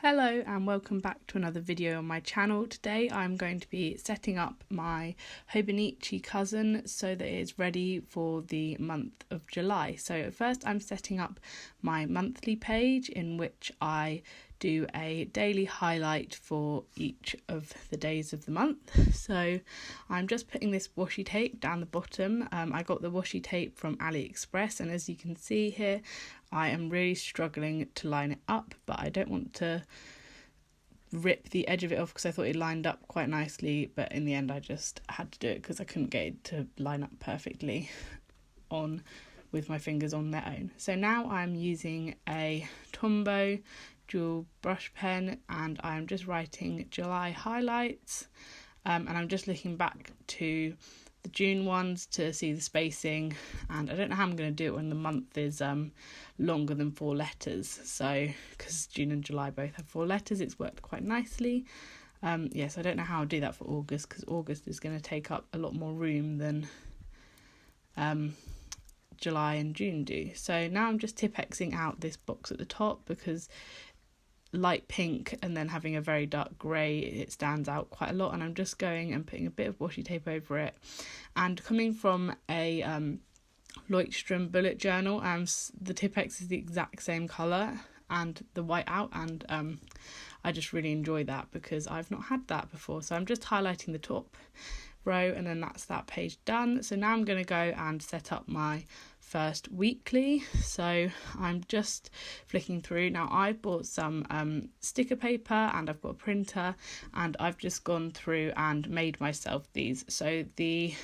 Hello and welcome back to another video on my channel. Today I'm going to be setting up my Hobonichi Cousin so that it's ready for the month of July. So first I'm setting up my monthly page in which I do a daily highlight for each of the days of the month. So I'm just putting this washi tape down the bottom. I got the washi tape from AliExpress, and as you can see here I am really struggling to line it up, but I don't want to rip the edge of it off because I thought it lined up quite nicely, but in the end I just had to do it because I couldn't get it to line up perfectly on with my fingers on their own. So now I'm using a Tombow dual brush pen and I'm just writing July highlights, and I'm just looking back to the June ones to see the spacing, and I don't know how I'm going to do it when the month is longer than 4 letters, so because June and July both have 4 letters it's worked quite nicely. Yes, I don't know how I'll do that for August because August is going to take up a lot more room than July and June do. So now I'm just Tipp-Exing out this box at the top because light pink and then having a very dark grey, it stands out quite a lot, and I'm just going and putting a bit of washi tape over it. And coming from a Leuchtturm bullet journal, the Tipp-Ex is the exact same colour and the white out, and I just really enjoy that because I've not had that before. So I'm just highlighting the top row and then that's that page done. So now I'm going to go and set up my first weekly. So I'm just flicking through. Now I bought some sticker paper and I've got a printer, and I've just gone through and made myself these. So the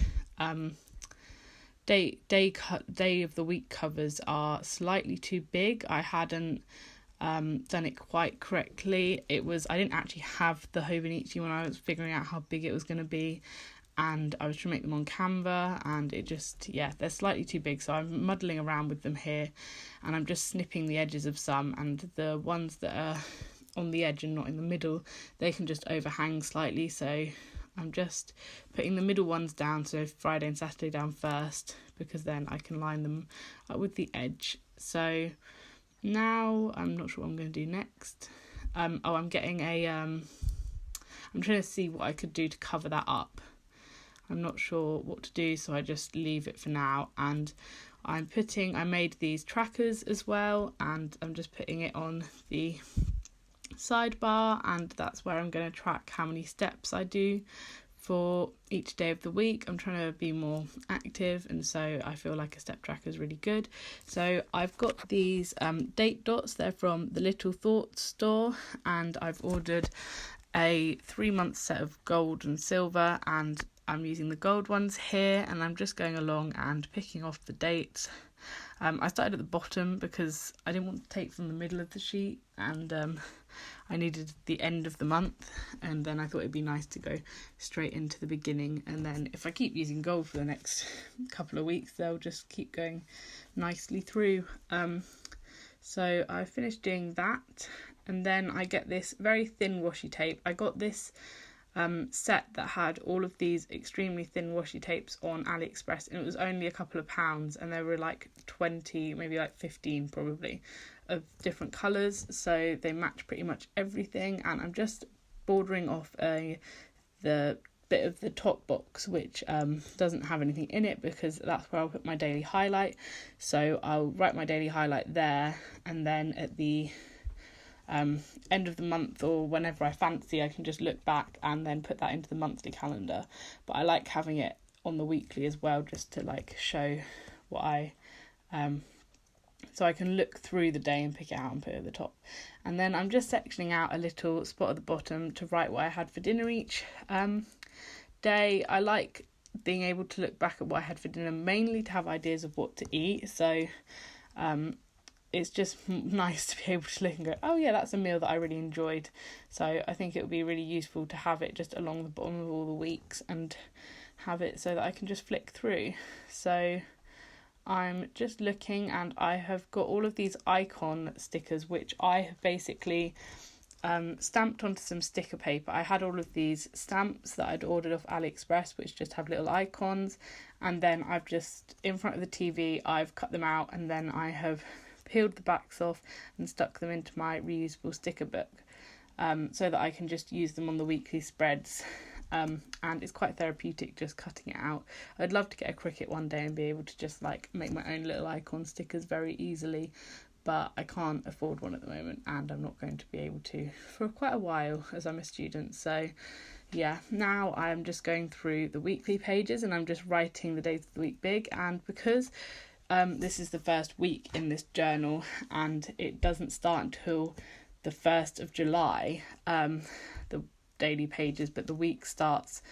day of the week covers are slightly too big. I hadn't done it quite correctly. I didn't actually have the Hobonichi when I was figuring out how big it was going to be, and I was trying to make them on Canva, and it just, they're slightly too big, so I'm muddling around with them here and I'm just snipping the edges of some, and the ones that are on the edge and not in the middle, they can just overhang slightly, so I'm just putting the middle ones down, so Friday and Saturday down first, because then I can line them up with the edge. So now I'm not sure what I'm going to do next. I'm getting I'm trying to see what I could do to cover that up. I'm not sure what to do, so I just leave it for now. And I made these trackers as well, and I'm just putting it on the sidebar, and that's where I'm going to track how many steps I do for each day of the week. I'm trying to be more active, and so I feel like a step tracker is really good. So I've got these date dots. They're from the Little Thoughts store, and I've ordered a 3-month set of gold and silver, and I'm using the gold ones here, and I'm just going along and picking off the dates. I started at the bottom because I didn't want to take from the middle of the sheet, and I needed the end of the month, and then I thought it'd be nice to go straight into the beginning, and then if I keep using gold for the next couple of weeks they'll just keep going nicely through. So I finished doing that, and then I get this very thin washi tape. I got this set that had all of these extremely thin washi tapes on AliExpress, and it was only a couple of pounds, and there were like 20, maybe like 15 probably, of different colours, so they match pretty much everything. And I'm just bordering off the bit of the top box which doesn't have anything in it, because that's where I'll put my daily highlight. So I'll write my daily highlight there, and then at the end of the month or whenever I fancy, I can just look back and then put that into the monthly calendar. But I like having it on the weekly as well, just to like show what I so I can look through the day and pick it out and put it at the top. And then I'm just sectioning out a little spot at the bottom to write what I had for dinner each day. I like being able to look back at what I had for dinner, mainly to have ideas of what to eat. So it's just nice to be able to look and go, oh yeah, that's a meal that I really enjoyed. So I think it would be really useful to have it just along the bottom of all the weeks and have it so that I can just flick through. So I'm just looking, and I have got all of these icon stickers which I have basically stamped onto some sticker paper. I had all of these stamps that I'd ordered off AliExpress which just have little icons, and then I've just, in front of the TV, I've cut them out, and then I have peeled the backs off and stuck them into my reusable sticker book. so that I can just use them on the weekly spreads. And it's quite therapeutic just cutting it out. I'd love to get a Cricut one day and be able to just like make my own little icon stickers very easily, but I can't afford one at the moment, and I'm not going to be able to for quite a while as I'm a student. So yeah, now I'm just going through the weekly pages and I'm just writing the days of the week big. And because this is the first week in this journal and it doesn't start until the 1st of July, the daily pages, but the week starts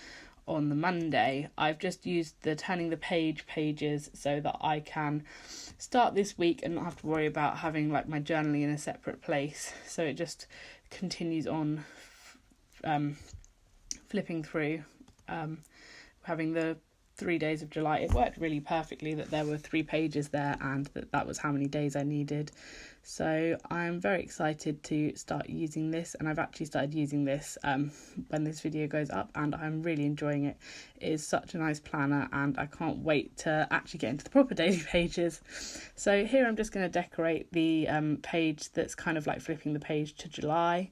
on the Monday, I've just used the turning the page pages so that I can start this week and not have to worry about having like my journaling in a separate place. So it just continues on flipping through, having the 3 days of July. It worked really perfectly that there were 3 pages there and that was how many days I needed. So I'm very excited to start using this, and I've actually started using this when this video goes up, and I'm really enjoying it. It is such a nice planner and I can't wait to actually get into the proper daily pages. So here I'm just going to decorate the page that's kind of like flipping the page to July.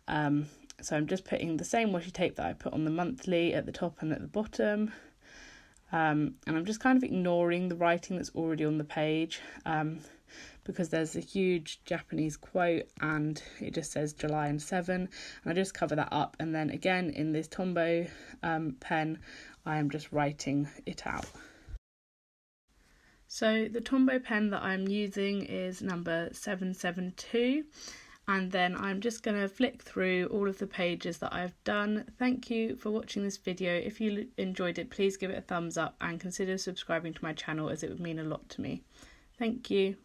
So I'm just putting the same washi tape that I put on the monthly at the top and at the bottom. And I'm just kind of ignoring the writing that's already on the page because there's a huge Japanese quote and it just says July and 7, and I just cover that up, and then again in this Tombow pen I am just writing it out. So the Tombow pen that I'm using is number 772. And then I'm just going to flick through all of the pages that I've done. Thank you for watching this video. If you enjoyed it, please give it a thumbs up and consider subscribing to my channel, as it would mean a lot to me. Thank you.